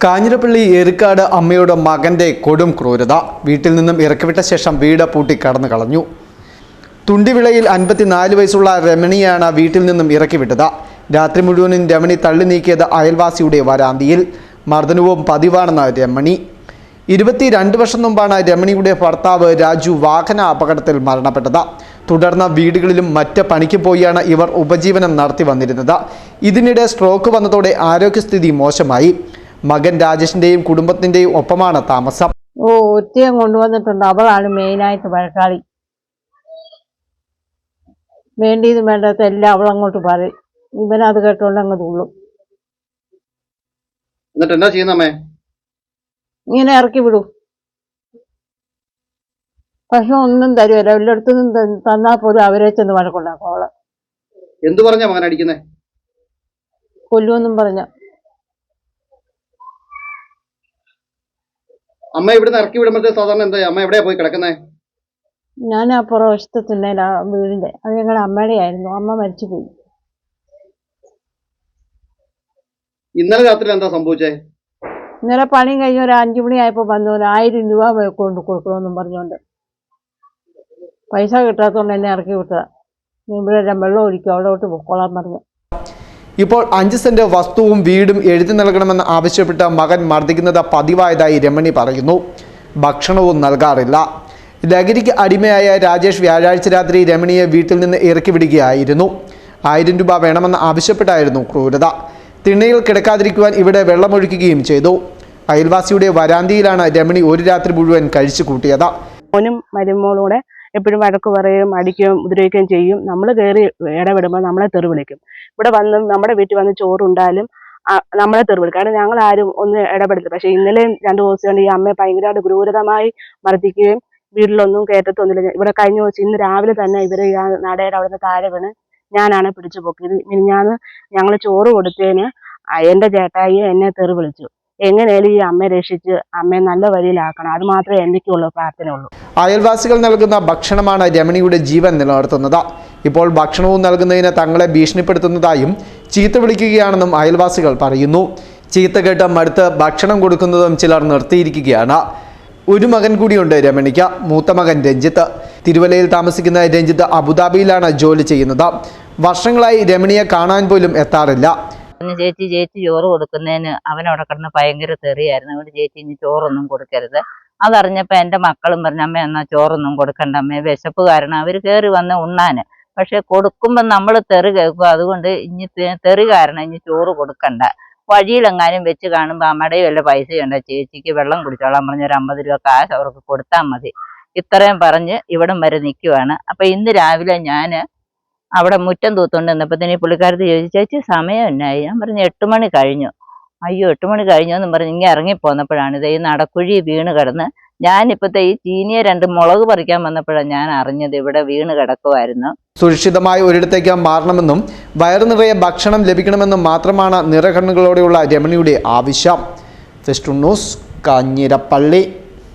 കാഞ്ഞിരപ്പള്ളി ഏറിക്കാട് അമ്മയുടെ മകന്റെ കൊടും ക്രൂരത. വീട്ടിൽ നിന്നും ഇറക്കിവിട്ട ശേഷം വീട് പൂട്ടി കടന്നു കളഞ്ഞു. തുണ്ടിവിളയിൽ 54 വയസ്സുള്ള രമണിയാണ് വീട്ടിൽ നിന്നും ഇറക്കിവിട്ടത്. രാത്രി മുഴുവനും രമണി തള്ളി നീക്കിയത് അയൽവാസിയുടെ വരാന്തിയിൽ. മർദ്ദനവും പതിവാണെന്ന് രമണി. 22 വർഷം മുമ്പാണ് രമണിയുടെ ഭർത്താവ് രാജു വാഹന അപകടത്തിൽ മരണപ്പെട്ടത്. തുടർന്ന് വീടുകളിലും മറ്റ് പണിക്ക് പോയാണ് ഇവർ ഉപജീവനം നടത്തി വന്നിരുന്നത്. ഇതിനിടെ സ്ട്രോക്ക് വന്നതോടെ ആരോഗ്യസ്ഥിതി മോശമായി. മകൻ രാജേഷിന്റെയും കുടുംബത്തിന്റെയും ഒപ്പമാണ് താമസം. ഒറ്റയും കൊണ്ടുവന്നിട്ടുണ്ട്. അവളാണ് മെയിനായിട്ട് വഴക്കാളി. വേണ്ടിയതും വേണ്ടാത്ത എല്ലാം അവളങ്ങോട്ട് പറയും. ഇവനത് കേട്ടോണ്ട് അങ്ങ് തുള്ളും. ഇങ്ങനെ ഇറക്കി വിടും. പക്ഷെ ഒന്നും തരുമല്ല. എല്ലായിടത്തുനിന്നും തന്നാൽ പോലും അവരെ ചെന്ന് വഴക്കുണ്ടാക്കും. അവളെ എന്തു പറഞ്ഞ മകൻ അടിക്കുന്നേ? കൊല്ലുമെന്നും പറഞ്ഞ. അമ്മ ഇവിടുന്ന് ഇറക്കി വിടുമ്പോഴത്തെ സാധാരണ എന്താ അമ്മ എവിടെയാ പോയി കിടക്കുന്നേ? ഞാൻ ആ പുറവശത്ത് തിന്നേല വീടിന്റെ. അത് ഞങ്ങളുടെ അമ്മയുടെ ആയിരുന്നു. അമ്മ മരിച്ചുപോയി. ഇന്നലെ രാത്രി എന്താ സംഭവിച്ചേ? ഇന്നലെ പണി കഴിഞ്ഞ ഒരു 5 മണിയായപ്പോ വന്നു. 1000 രൂപ കൊണ്ട് കൊടുക്കണമെന്നും പറഞ്ഞോണ്ട് പൈസ കിട്ടാത്തോണ്ട് എന്നെ ഇറക്കി വിട്ടതാ. ഇവിടെ വെള്ളം ഒഴിക്കും, അവിടോട്ട് പൊക്കോളാൻ പറഞ്ഞു. ഇപ്പോൾ 5 സെന്റ് വസ്തുവും വീടും എഴുതി നൽകണമെന്ന് ആവശ്യപ്പെട്ട മകൻ മർദ്ദിക്കുന്നത് പതിവായതായി രമണി പറയുന്നു. ഭക്ഷണവും നൽകാറില്ല. ലഹരിക്ക് അടിമയായ രാജേഷ് വ്യാഴാഴ്ച രാത്രി രമണിയെ വീട്ടിൽ നിന്ന് ഇറക്കി വിടുകയായിരുന്നു. 1000 രൂപ വേണമെന്ന് ആവശ്യപ്പെട്ടായിരുന്നു ക്രൂരത. തിണ്ണയിൽ കിടക്കാതിരിക്കുവാൻ ഇവിടെ വെള്ളമൊഴിക്കുകയും ചെയ്തു. അയൽവാസിയുടെ വരാന്തിയിലാണ് രമണി ഒരു രാത്രി മുഴുവൻ കഴിച്ചു കൂട്ടിയത്. മോനും മരുമോളൂടെ എപ്പോഴും വഴക്ക് പറയുകയും അടിക്കുകയും ഉപദ്രവിക്കുകയും ചെയ്യും. നമ്മൾ കയറി ഇടപെടുമ്പോൾ നമ്മളെ തെറി വിളിക്കും. ഇവിടെ വന്ന് നമ്മുടെ വീട്ടിൽ വന്ന് ചോറുണ്ടാലും നമ്മളെ തെറി വിളിക്കും. കാരണം ഞങ്ങൾ ആരും ഒന്നും ഇടപെടില്ല. പക്ഷെ ഇന്നലെയും 2 ദിവസം കൊണ്ട് ഈ അമ്മയെ ഭയങ്കരമായിട്ട് ക്രൂരതമായി മർദ്ദിക്കുകയും വീട്ടിലൊന്നും കയറ്റത്തൊന്നുമില്ല. ഇവിടെ കഴിഞ്ഞ ദിവസം ഇന്ന് രാവിലെ തന്നെ ഇവര് നടയുടെ അവിടെ നിന്ന് താഴെ വീണ് ഞാനാണ് പിടിച്ചു പൊക്കിയത്. മിനിഞ്ഞാന്ന് ഞങ്ങൾ ചോറ് കൊടുത്തതിന് എന്റെ ചേട്ടായി എന്നെ തെറി വിളിച്ചു. എങ്ങനെയാലും ഈ അമ്മയെ രക്ഷിച്ച് അമ്മയെ നല്ല വഴിയിലാക്കണം. അത് മാത്രമേ എനിക്കുള്ള പ്രാർത്ഥനയുള്ളൂ. അയൽവാസികൾ നൽകുന്ന ഭക്ഷണമാണ് രമണിയുടെ ജീവൻ നിലനിർത്തുന്നത്. ഇപ്പോൾ ഭക്ഷണവും നൽകുന്നതിന് തങ്ങളെ ഭീഷണിപ്പെടുത്തുന്നതായും ചീത്ത വിളിക്കുകയാണെന്നും അയൽവാസികൾ പറയുന്നു. ചീത്ത കേട്ട് മടുത്ത് ഭക്ഷണം കൊടുക്കുന്നതും ചിലർ നിർത്തിയിരിക്കുകയാണ്. ഒരു മകൻ കൂടിയുണ്ട് രമണിക്ക്. മൂത്ത മകൻ രഞ്ജിത്ത്. തിരുവല്ലയിൽ താമസിക്കുന്ന രഞ്ജിത്ത് അബുദാബിയിലാണ് ജോലി ചെയ്യുന്നത്. വർഷങ്ങളായി രമണിയെ കാണാൻ പോലും എത്താറില്ല. ചേച്ചി ചോറ് കൊടുക്കുന്നതിന് അവനവിടെ കിടന്ന് ഭയങ്കര തെറിയായിരുന്നു. അതുകൊണ്ട് ചേച്ചി ഇനി ചോറൊന്നും കൊടുക്കരുത്. അതറിഞ്ഞപ്പോ എന്റെ മക്കളും പറഞ്ഞു, അമ്മ എന്നാ ചോറൊന്നും കൊടുക്കണ്ട അമ്മേ, വിശപ്പ് കാരണം അവര് കയറി വന്ന് ഉണ്ണാന്. പക്ഷെ കൊടുക്കുമ്പോ നമ്മൾ തെറി കേൾക്കും. അതുകൊണ്ട് ഇനി തെറി കാരണം ഇനി ചോറ് കൊടുക്കണ്ട. വഴിയിലെങ്ങാനും വെച്ച് കാണുമ്പോ അമ്മയുടെ വല്ല പൈസയുണ്ടോ ചേച്ചിക്ക് വെള്ളം കുടിച്ചോളാൻ പറഞ്ഞ ഒരു 50 രൂപ കാശ് അവർക്ക് കൊടുത്താൽ മതി. ഇത്രയും പറഞ്ഞ് ഇവിടം വരെ നിൽക്കുവാണ്. അപ്പൊ ഇന്ന് രാവിലെ ഞാന് അവിടെ മുറ്റം തൂത്തുകൊണ്ട് നിന്നപ്പോഴത്തേന് പുള്ളിക്കാരത്ത് ചോദിച്ചു, ചേച്ചി സമയം എന്നായി? ഞാൻ പറഞ്ഞു 8 മണി കഴിഞ്ഞു. അയ്യോ 8 മണി കഴിഞ്ഞു എന്ന് പറഞ്ഞ് ഇങ്ങനെ ഇറങ്ങിപ്പോന്നപ്പോഴാണ് ഇത് ഈ നടക്കുഴി വീണ് കിടന്ന്. ഞാനിപ്പോഴത്തെ ഈ ചീനിയെ 2 മുളക് പറിക്കാൻ വന്നപ്പോഴാണ് ഞാൻ അറിഞ്ഞത് ഇവിടെ വീണ് കിടക്കുമായിരുന്നു. സുരക്ഷിതമായ ഒരിടത്തേക്ക് മാറണമെന്നും വയറു നിറയെ ഭക്ഷണം ലഭിക്കണമെന്നും മാത്രമാണ് നിറകണ്ണുകളോടെയുള്ള രമണിയുടെ ആവശ്യം. Fest news, Kanjirappally.